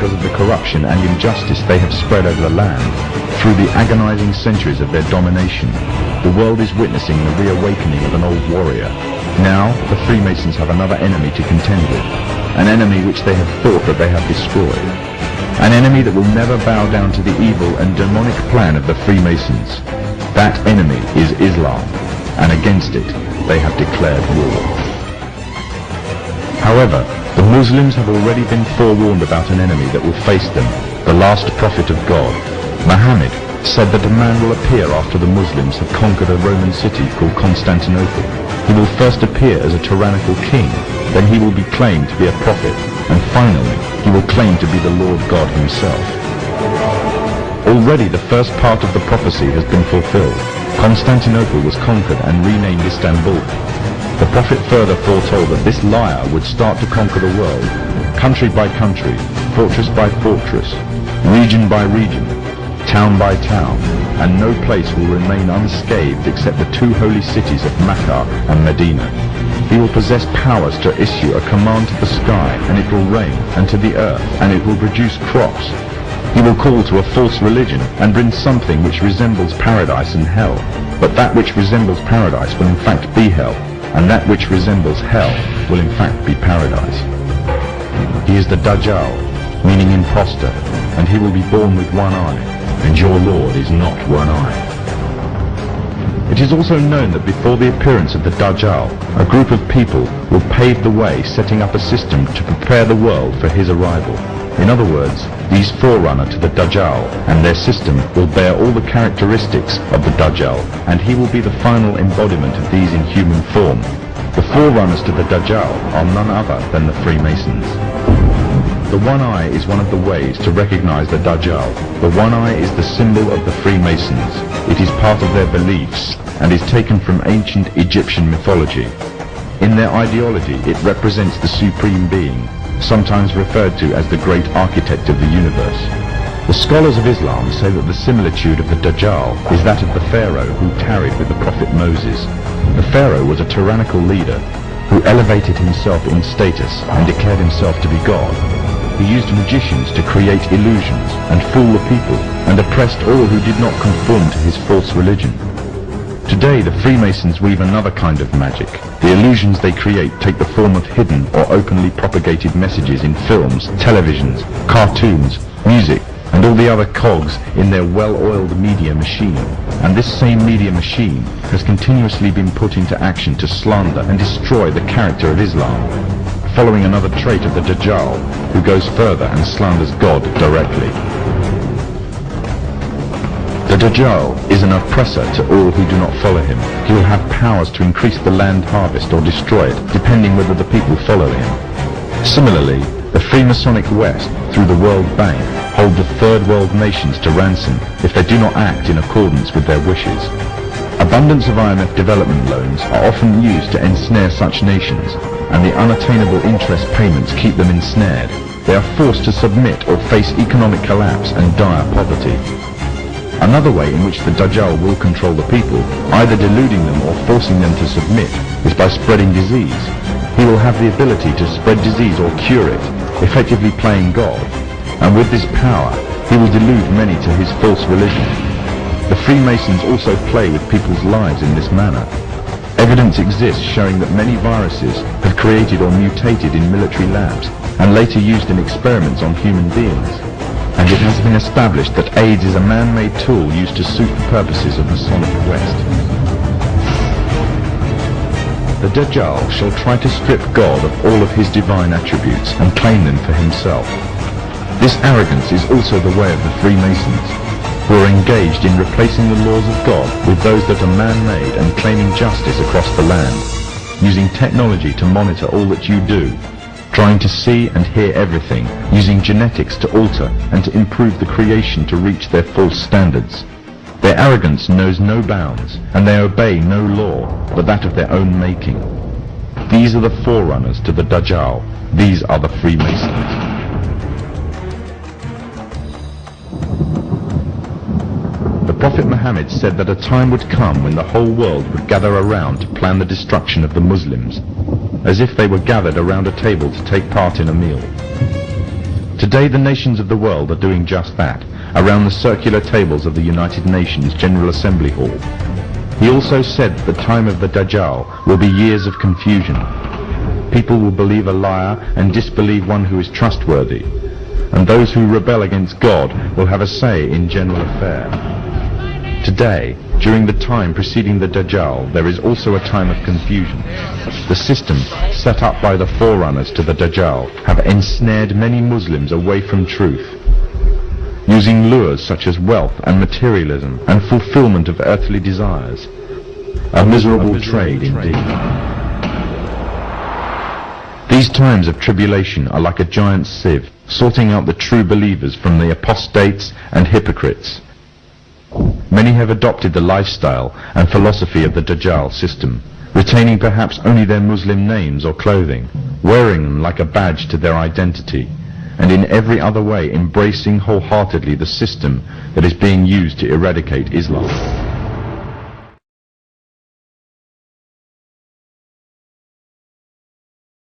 because of the corruption and injustice they have spread over the land through the agonizing centuries of their domination. The world is witnessing the reawakening of an old warrior. Now, the Freemasons have another enemy to contend with, an enemy which they have thought that they have destroyed, an enemy that will never bow down to the evil and demonic plan of the Freemasons. That enemy is Islam, and against it they have declared war. However, the Muslims have already been forewarned about an enemy that will face them, the last prophet of God. Muhammad said that a man will appear after the Muslims have conquered a Roman city called Constantinople. He will first appear as a tyrannical king, then he will be claimed to be a prophet, and finally he will claim to be the Lord God himself. Already the first part of the prophecy has been fulfilled. Constantinople was conquered and renamed Istanbul. The prophet further foretold that this liar would start to conquer the world, country by country, fortress by fortress, region by region, town by town, and no place will remain unscathed except the two holy cities of Mecca and Medina. He will possess powers to issue a command to the sky, and it will rain, and to the earth, and it will produce crops. He will call to a false religion and bring something which resembles paradise and hell, but that which resembles paradise will in fact be hell, and that which resembles hell will in fact be paradise. He is the Dajjal, meaning impostor, and he will be born with one eye, and your Lord is not one eye. It is also known that before the appearance of the Dajjal, a group of people will pave the way, setting up a system to prepare the world for his arrival. In other words, these forerunner to the Dajjal and their system will bear all the characteristics of the Dajjal, and he will be the final embodiment of these in human form. The forerunners to the Dajjal are none other than the Freemasons. The one eye is one of the ways to recognize the Dajjal. The one eye is the symbol of the Freemasons. It is part of their beliefs and is taken from ancient Egyptian mythology. In their ideology, it represents the Supreme Being, sometimes referred to as the great architect of the universe. The scholars of Islam say that the similitude of the Dajjal is that of the Pharaoh who tarried with the Prophet Moses. The Pharaoh was a tyrannical leader who elevated himself in status and declared himself to be God. He used magicians to create illusions and fool the people, and oppressed all who did not conform to his false religion. Today the Freemasons weave another kind of magic. The illusions they create take the form of hidden or openly propagated messages in films, televisions, cartoons, music, and all the other cogs in their well-oiled media machine. And this same media machine has continuously been put into action to slander and destroy the character of Islam, following another trait of the Dajjal, who goes further and slanders God directly. The Dajjal is an oppressor to all who do not follow him. He will have powers to increase the land harvest or destroy it, depending whether the people follow him. Similarly, the Freemasonic West, through the World Bank, hold the Third World nations to ransom if they do not act in accordance with their wishes. Abundance of IMF development loans are often used to ensnare such nations, and the unattainable interest payments keep them ensnared. They are forced to submit or face economic collapse and dire poverty. Another way in which the Dajjal will control the people, either deluding them or forcing them to submit, is by spreading disease. He will have the ability to spread disease or cure it, effectively playing God, and with this power he will delude many to his false religion. The Freemasons also play with people's lives in this manner. Evidence exists showing that many viruses have created or mutated in military labs and later used in experiments on human beings. And it has been established that AIDS is a man-made tool used to suit the purposes of the Masonic West. The Dajjal shall try to strip God of all of his divine attributes and claim them for himself. This arrogance is also the way of the Freemasons, who are engaged in replacing the laws of God with those that are man-made and claiming justice across the land, using technology to monitor all that you do, trying to see and hear everything, using genetics to alter and to improve the creation to reach their false standards. Their arrogance knows no bounds, and they obey no law but that of their own making. These are the forerunners to the Dajjal. These are the Freemasons. The Prophet Muhammad said that a time would come when the whole world would gather around to plan the destruction of the Muslims, as if they were gathered around a table to take part in a meal. Today the nations of the world are doing just that, around the circular tables of the United Nations General Assembly Hall. He also said that the time of the Dajjal will be years of confusion. People will believe a liar and disbelieve one who is trustworthy, and those who rebel against God will have a say in general affair. Today, during the time preceding the Dajjal, there is also a time of confusion. The system set up by the forerunners to the Dajjal have ensnared many Muslims away from truth, using lures such as wealth and materialism and fulfillment of earthly desires. A miserable trade indeed. These times of tribulation are like a giant sieve, sorting out the true believers from the apostates and hypocrites. Many have adopted the lifestyle and philosophy of the Dajjal system, retaining perhaps only their Muslim names or clothing, wearing them like a badge to their identity, and in every other way embracing wholeheartedly the system that is being used to eradicate Islam.